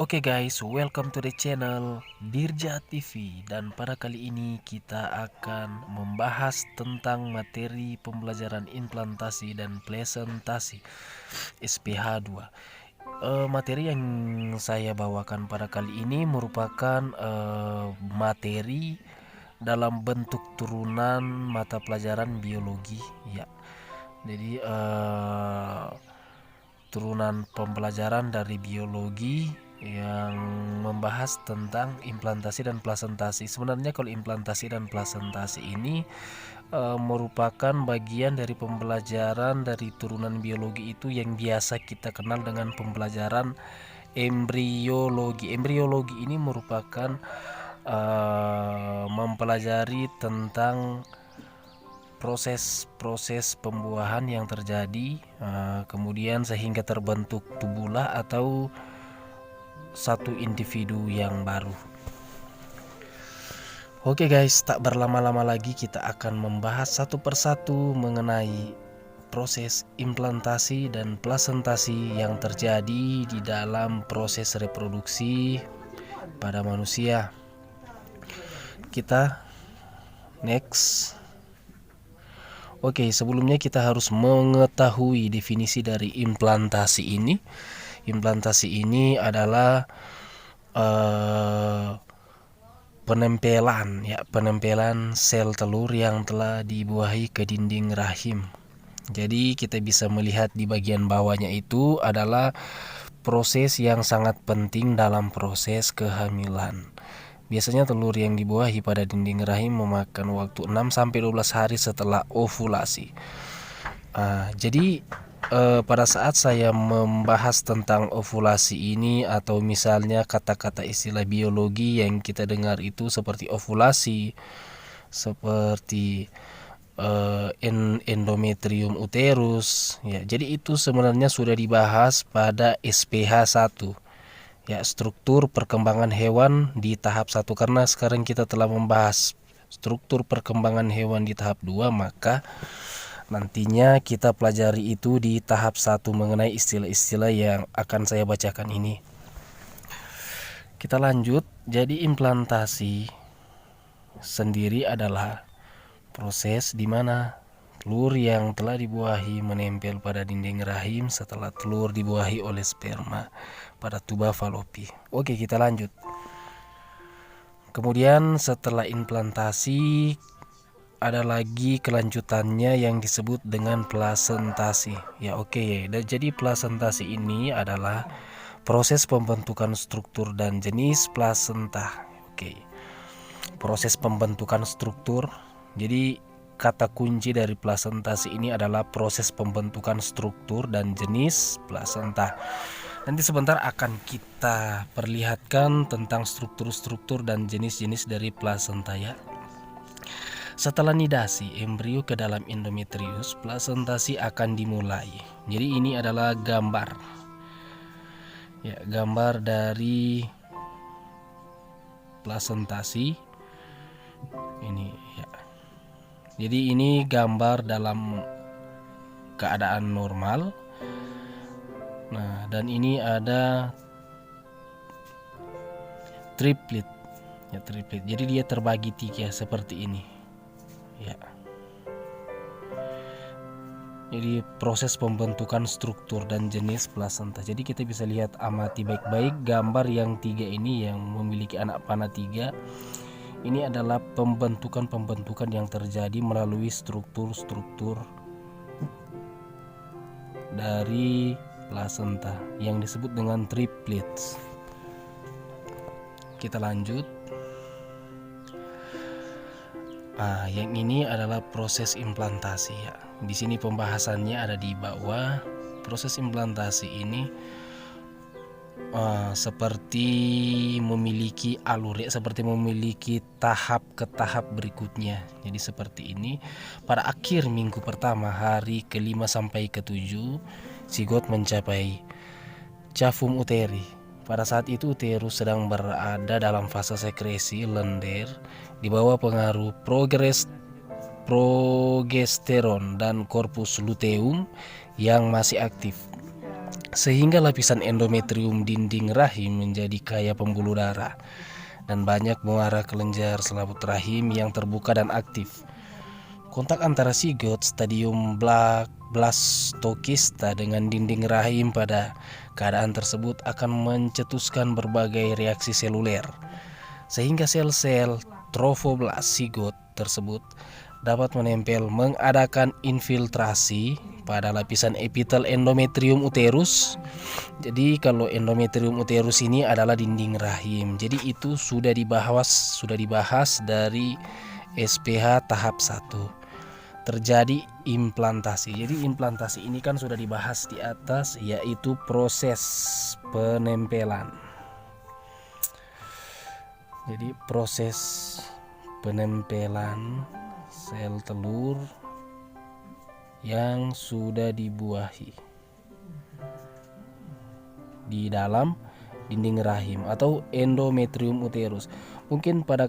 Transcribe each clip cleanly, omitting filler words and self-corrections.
Oke guys, welcome to the channel Dirja TV. Dan pada kali ini kita akan membahas tentang materi pembelajaran implantasi dan presentasi SPH 2. Materi yang saya bawakan pada kali ini merupakan materi dalam bentuk turunan mata pelajaran biologi ya. Jadi turunan pembelajaran dari biologi yang membahas tentang implantasi dan plasentasi. Sebenarnya kalau implantasi dan plasentasi ini merupakan bagian dari pembelajaran dari turunan biologi itu yang biasa kita kenal dengan pembelajaran embriologi. Embriologi ini merupakan mempelajari tentang proses pembuahan yang terjadi kemudian sehingga terbentuk tubulah atau satu individu yang baru. Oke guys, tak berlama-lama lagi kita akan membahas satu persatu mengenai proses implantasi dan plasentasi yang terjadi di dalam proses reproduksi pada manusia. Kita next. Oke, sebelumnya kita harus mengetahui definisi dari implantasi ini. Implantasi ini adalah penempelan sel telur yang telah dibuahi ke dinding rahim. Jadi kita bisa melihat di bagian bawahnya itu adalah proses yang sangat penting dalam proses kehamilan. Biasanya telur yang dibuahi pada dinding rahim memakan waktu 6-12 hari setelah ovulasi. Jadi pada saat saya membahas tentang ovulasi ini, atau misalnya kata-kata istilah biologi yang kita dengar itu seperti ovulasi, seperti endometrium uterus ya. Jadi itu sebenarnya sudah dibahas pada SPH 1 ya, struktur perkembangan hewan di tahap 1. Karena sekarang kita telah membahas struktur perkembangan hewan di tahap 2, maka nantinya kita pelajari itu di tahap 1 mengenai istilah-istilah yang akan saya bacakan ini. Kita lanjut. Jadi implantasi sendiri adalah proses di mana telur yang telah dibuahi menempel pada dinding rahim setelah telur dibuahi oleh sperma pada tuba falopi. Oke, kita lanjut. Kemudian setelah implantasi ada lagi kelanjutannya yang disebut dengan plasentasi. Ya oke. Dan jadi plasentasi ini adalah proses pembentukan struktur dan jenis plasenta. Oke. Proses pembentukan struktur. Jadi kata kunci dari plasentasi ini adalah proses pembentukan struktur dan jenis plasenta. Nanti sebentar akan kita perlihatkan tentang struktur-struktur dan jenis-jenis dari plasenta ya. Setelah nidasi embrio ke dalam endometrius, plasentasi akan dimulai. Jadi ini adalah gambar. Ya, gambar dari plasentasi. Ini ya. Jadi ini gambar dalam keadaan normal. Nah, dan ini ada triplet. Ya, triplet. Jadi dia terbagi 3 seperti ini. Ya. Jadi proses pembentukan struktur dan jenis plasenta. Jadi kita bisa lihat, amati baik-baik gambar yang 3 ini yang memiliki anak panah 3. Ini adalah pembentukan yang terjadi melalui struktur-struktur dari plasenta yang disebut dengan triplets. Kita lanjut. Yang ini adalah proses implantasi ya. Di sini pembahasannya ada di bawah. Proses implantasi ini seperti memiliki alur ya, seperti memiliki tahap ke tahap berikutnya. Jadi seperti ini. Pada akhir minggu pertama, hari ke-5 sampai ke-7, zigot mencapai cavum uteri. Pada saat itu uterus sedang berada dalam fase sekresi lendir di bawah pengaruh progesteron dan korpus luteum yang masih aktif. sehingga lapisan endometrium dinding rahim menjadi kaya pembuluh darah dan banyak muara kelenjar selaput rahim yang terbuka dan aktif. Kontak antara zigot stadium blastokista dengan dinding rahim pada keadaan tersebut akan mencetuskan berbagai reaksi seluler, sehingga sel-sel trofoblast zigot tersebut dapat menempel mengadakan infiltrasi pada lapisan epitel endometrium uterus. Jadi kalau endometrium uterus ini adalah dinding rahim. Jadi itu sudah dibahas dari SPH tahap 1. Terjadi implantasi. Jadi implantasi ini kan sudah dibahas di atas, yaitu proses penempelan. Jadi proses penempelan sel telur yang sudah dibuahi di dalam dinding rahim atau endometrium uterus. Mungkin pada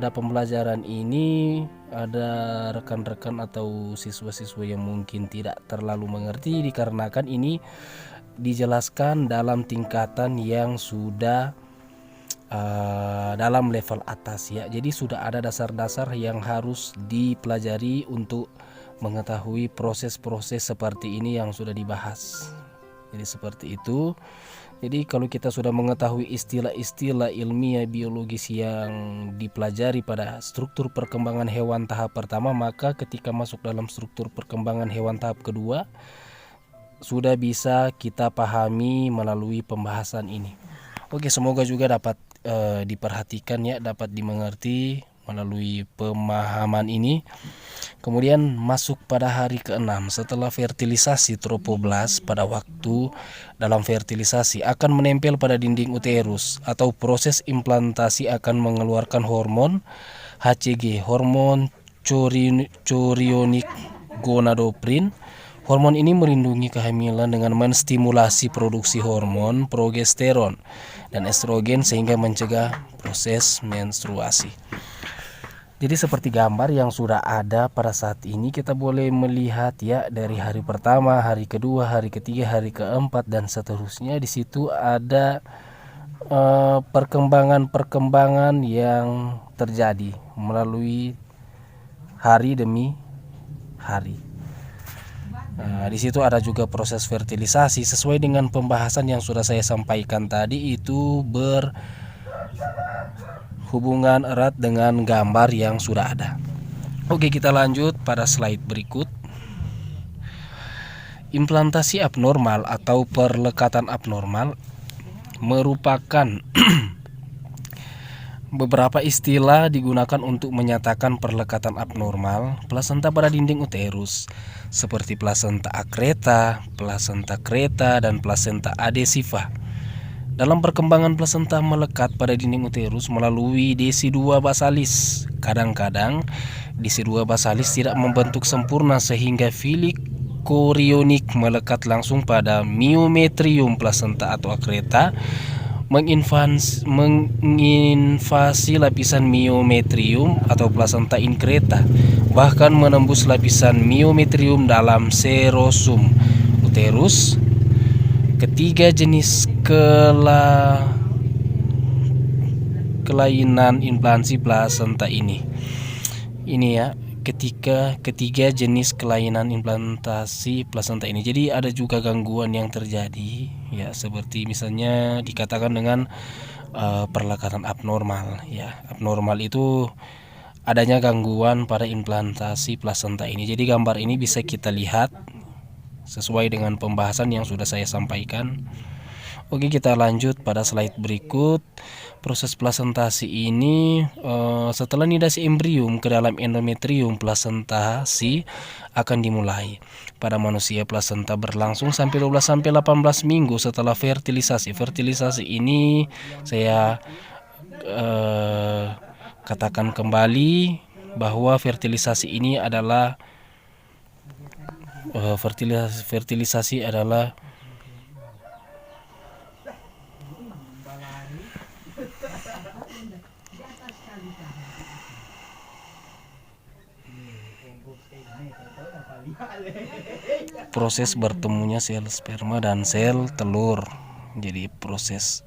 pembelajaran ini ada rekan-rekan atau siswa-siswa yang mungkin tidak terlalu mengerti, dikarenakan ini dijelaskan dalam tingkatan yang sudah dalam level atas ya. Jadi sudah ada dasar-dasar yang harus dipelajari untuk mengetahui proses-proses seperti ini yang sudah dibahas. Jadi seperti itu. Jadi kalau kita sudah mengetahui istilah-istilah ilmiah biologis yang dipelajari pada struktur perkembangan hewan tahap pertama, maka ketika masuk dalam struktur perkembangan hewan tahap kedua sudah bisa kita pahami melalui pembahasan ini. Oke, semoga juga dapat diperhatikan ya, dapat dimengerti melalui pemahaman ini. Kemudian masuk pada hari ke-6 setelah fertilisasi, trofoblast pada waktu dalam fertilisasi akan menempel pada dinding uterus atau proses implantasi akan mengeluarkan hormon HCG, hormon chorionic gonadotropin. Hormon ini melindungi kehamilan dengan menstimulasi produksi hormon progesteron dan estrogen sehingga mencegah proses menstruasi. Jadi seperti gambar yang sudah ada pada saat ini, kita boleh melihat ya dari hari pertama, hari kedua, hari ketiga, hari keempat dan seterusnya. Di situ ada perkembangan-perkembangan yang terjadi melalui hari demi hari. Di situ ada juga proses fertilisasi sesuai dengan pembahasan yang sudah saya sampaikan tadi, itu berhubungan erat dengan gambar yang sudah ada. Oke, kita lanjut pada slide berikut. Implantasi abnormal atau perlekatan abnormal merupakan beberapa istilah digunakan untuk menyatakan perlekatan abnormal plasenta pada dinding uterus, seperti plasenta akreta, plasenta kreta, dan plasenta adesiva. Dalam perkembangan plasenta melekat pada dinding uterus melalui desi2 basalis. Kadang-kadang desi2 basalis tidak membentuk sempurna sehingga filik korionik melekat langsung pada myometrium plasenta atau akreta, menginvasi lapisan myometrium atau plasenta inkreta, bahkan menembus lapisan myometrium dalam serosum uterus. Ketiga jenis kelainan implantasi plasenta ini ya, ketiga jenis kelainan implantasi plasenta ini. Jadi ada juga gangguan yang terjadi ya, seperti misalnya dikatakan dengan perlekatan abnormal ya. Abnormal itu adanya gangguan pada implantasi plasenta ini. Jadi gambar ini bisa kita lihat sesuai dengan pembahasan yang sudah saya sampaikan. Oke, kita lanjut pada slide berikut. Proses plasentasi ini setelah nidasi embryum ke dalam endometrium, plasentasi akan dimulai. Pada manusia plasenta berlangsung sampai 12-18 minggu setelah fertilisasi. Fertilisasi ini saya katakan kembali bahwa fertilisasi ini adalah fertilisasi adalah proses bertemunya sel sperma dan sel telur. Jadi proses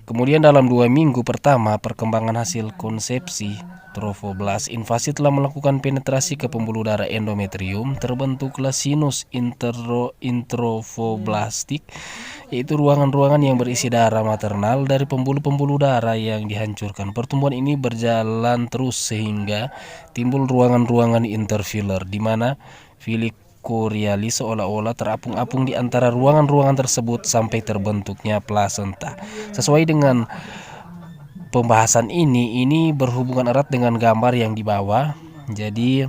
kemudian dalam 2 minggu pertama perkembangan hasil konsepsi, trofoblast invasi telah melakukan penetrasi ke pembuluh darah endometrium, terbentuklah sinus introfoblastik, yaitu ruangan-ruangan yang berisi darah maternal dari pembuluh-pembuluh darah yang dihancurkan. Pertumbuhan ini berjalan terus sehingga timbul ruangan-ruangan interfiller di mana filicorialis seolah-olah terapung-apung di antara ruangan-ruangan tersebut sampai terbentuknya plasenta. Sesuai dengan pembahasan ini berhubungan erat dengan gambar yang di bawah. Jadi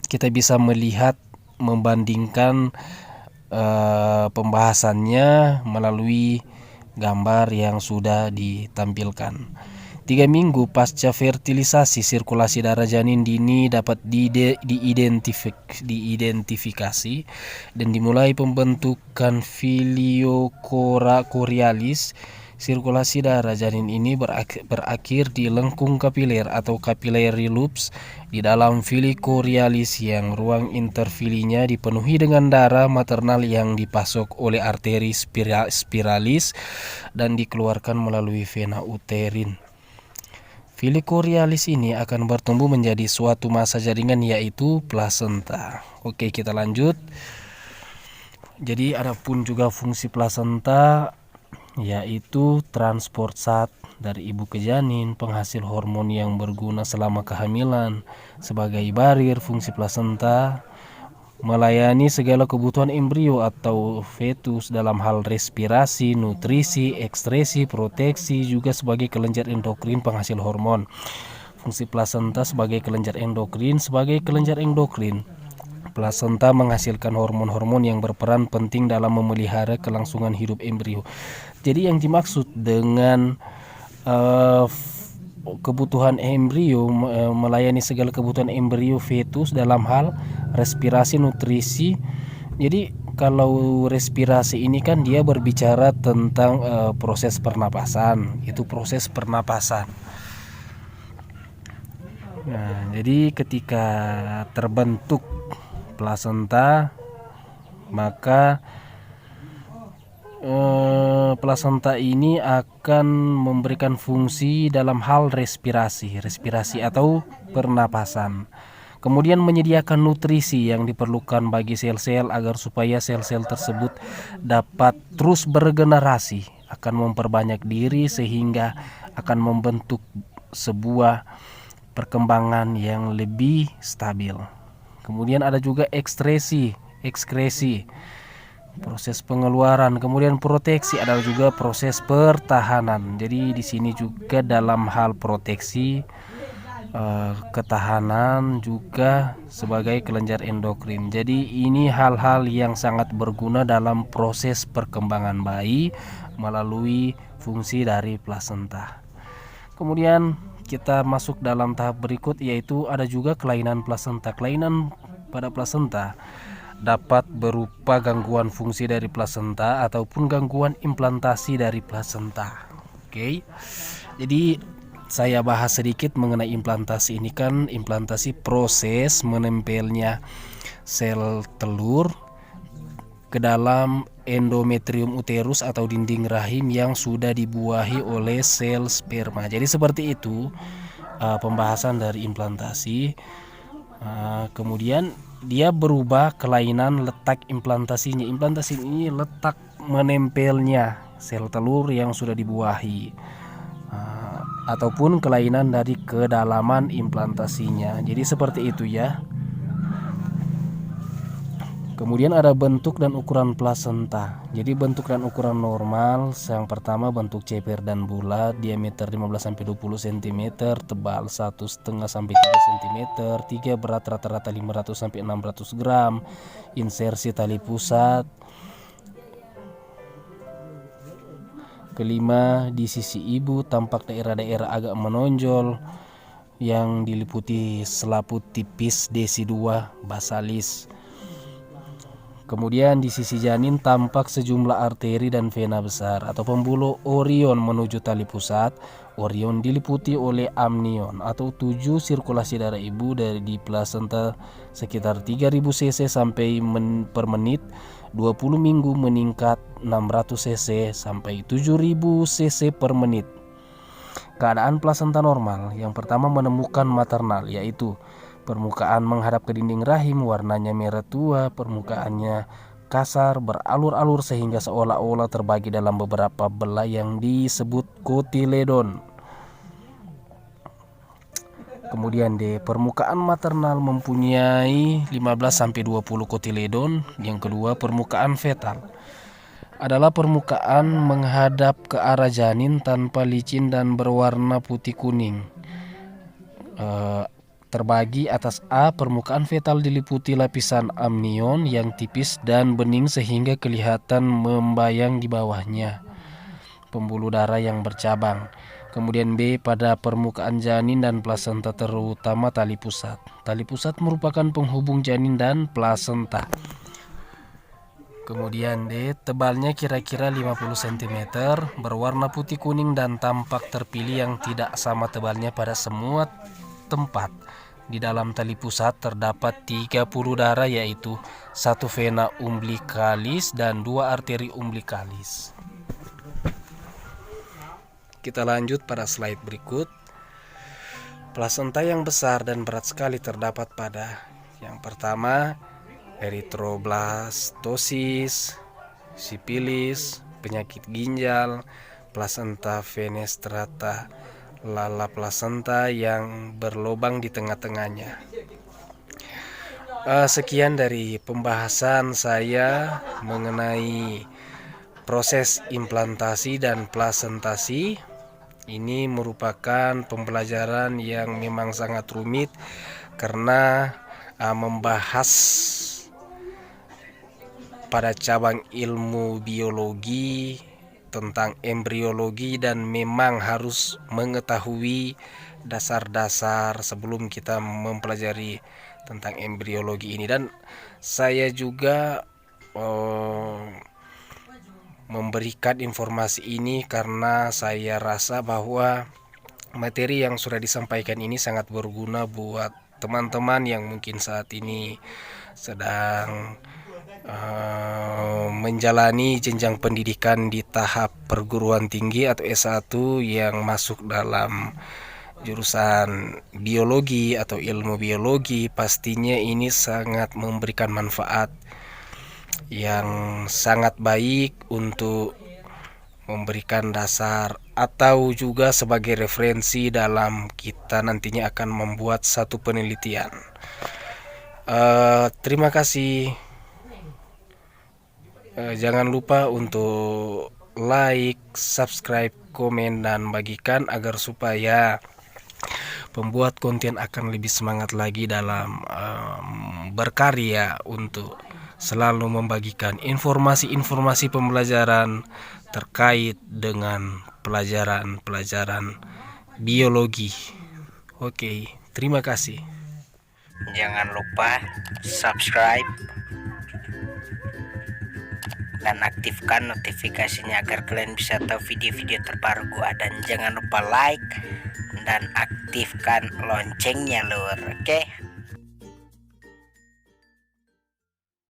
kita bisa melihat membandingkan pembahasannya melalui gambar yang sudah ditampilkan. 3 minggu pasca fertilisasi, sirkulasi darah janin dini dapat diidentifikasi dan dimulai pembentukan filiochorialis. Sirkulasi darah janin ini berakhir di lengkung kapiler atau capillary loops di dalam filicorialis yang ruang interfilinya dipenuhi dengan darah maternal yang dipasok oleh arteri spiralis dan dikeluarkan melalui vena uterin. Filicorialis ini akan bertumbuh menjadi suatu massa jaringan yaitu plasenta. Oke, kita lanjut. Jadi ada pun juga fungsi plasenta, yaitu transport zat dari ibu ke janin, penghasil hormon yang berguna selama kehamilan. Sebagai barir, fungsi plasenta melayani segala kebutuhan embrio atau fetus dalam hal respirasi, nutrisi, ekstresi, proteksi, juga sebagai kelenjar endokrin penghasil hormon. Fungsi plasenta sebagai kelenjar endokrin. Plasenta menghasilkan hormon-hormon yang berperan penting dalam memelihara kelangsungan hidup embrio. Jadi yang dimaksud dengan kebutuhan embrio, melayani segala kebutuhan embrio fetus dalam hal respirasi, nutrisi. Jadi kalau respirasi ini kan dia berbicara tentang proses pernapasan, itu proses pernapasan. Nah, jadi ketika terbentuk plasenta, maka plasenta ini akan memberikan fungsi dalam hal respirasi atau pernapasan. Kemudian menyediakan nutrisi yang diperlukan bagi sel-sel agar supaya sel-sel tersebut dapat terus beregenerasi, akan memperbanyak diri sehingga akan membentuk sebuah perkembangan yang lebih stabil. Kemudian ada juga ekskresi, proses pengeluaran. Kemudian proteksi adalah juga proses pertahanan. Jadi di sini juga dalam hal proteksi, ketahanan juga sebagai kelenjar endokrin. Jadi ini hal-hal yang sangat berguna dalam proses perkembangan bayi melalui fungsi dari plasenta. Kemudian kita masuk dalam tahap berikut, yaitu ada juga kelainan plasenta. Kelainan pada plasenta dapat berupa gangguan fungsi dari plasenta ataupun gangguan implantasi dari plasenta. Oke. Jadi saya bahas sedikit mengenai implantasi. Ini kan implantasi proses menempelnya sel telur ke dalam endometrium uterus atau dinding rahim yang sudah dibuahi oleh sel sperma. Jadi seperti itu pembahasan dari implantasi. Kemudian dia berubah kelainan letak implantasinya. Implantasi ini letak menempelnya sel telur yang sudah dibuahi, ataupun kelainan dari kedalaman implantasinya. Jadi seperti itu ya. Kemudian ada bentuk dan ukuran plasenta. Jadi bentuk dan ukuran normal, yang pertama bentuk ceper dan bulat, diameter 15-20 cm, tebal 1,5 sampai 3 cm, 3 berat rata-rata 500-600 gram, insersi tali pusat. Kelima, di sisi ibu tampak daerah-daerah agak menonjol yang diliputi selaput tipis desi 2 basalis. Kemudian di sisi janin tampak sejumlah arteri dan vena besar atau pembuluh orion menuju tali pusat. Orion diliputi oleh amnion atau 7 sirkulasi darah ibu dari di plasenta sekitar 3000 cc sampai per menit. 20 minggu meningkat 600 cc sampai 7000 cc per menit. Keadaan plasenta normal, yang pertama menemukan maternal, yaitu permukaan menghadap ke dinding rahim, warnanya merah tua, permukaannya kasar, beralur-alur sehingga seolah-olah terbagi dalam beberapa belai yang disebut kotiledon. Kemudian D, permukaan maternal mempunyai 15-20 kotiledon. Yang kedua, permukaan fetal adalah permukaan menghadap ke arah janin tanpa licin dan berwarna putih kuning. Terbagi atas A, permukaan fetal diliputi lapisan amnion yang tipis dan bening sehingga kelihatan membayang di bawahnya pembuluh darah yang bercabang. Kemudian B, pada permukaan janin dan plasenta terutama tali pusat. Tali pusat merupakan penghubung janin dan plasenta. Kemudian D, tebalnya kira-kira 50 cm, berwarna putih kuning dan tampak terpilih yang tidak sama tebalnya pada semua tempat. Di dalam tali pusat terdapat 30 darah, yaitu 1 vena umbilicalis dan 2 arteri umbilicalis. Kita lanjut pada slide berikut. Plasenta yang besar dan berat sekali terdapat pada yang pertama eritroblastosis, sipilis, penyakit ginjal, plasenta fenestrata, lala plasenta yang berlubang di tengah-tengahnya. Sekian dari pembahasan saya mengenai proses implantasi dan plasentasi. Ini merupakan pembelajaran yang memang sangat rumit karena membahas pada cabang ilmu biologi tentang embriologi dan memang harus mengetahui dasar-dasar sebelum kita mempelajari tentang embriologi ini. Dan saya juga memberikan informasi ini karena saya rasa bahwa materi yang sudah disampaikan ini sangat berguna buat teman-teman yang mungkin saat ini sedang menjalani jenjang pendidikan di tahap perguruan tinggi atau S1 yang masuk dalam jurusan biologi atau ilmu biologi. Pastinya ini sangat memberikan manfaat yang sangat baik untuk memberikan dasar atau juga sebagai referensi dalam kita nantinya akan membuat satu penelitian. Terima kasih. Jangan lupa untuk like, subscribe, komen, dan bagikan agar supaya pembuat konten akan lebih semangat lagi dalam berkarya untuk selalu membagikan informasi-informasi pembelajaran terkait dengan pelajaran-pelajaran biologi. Oke, terima kasih. Jangan lupa subscribe dan aktifkan notifikasinya agar kalian bisa tahu video-video terbaru gua, dan jangan lupa like dan aktifkan loncengnya lur. Oke.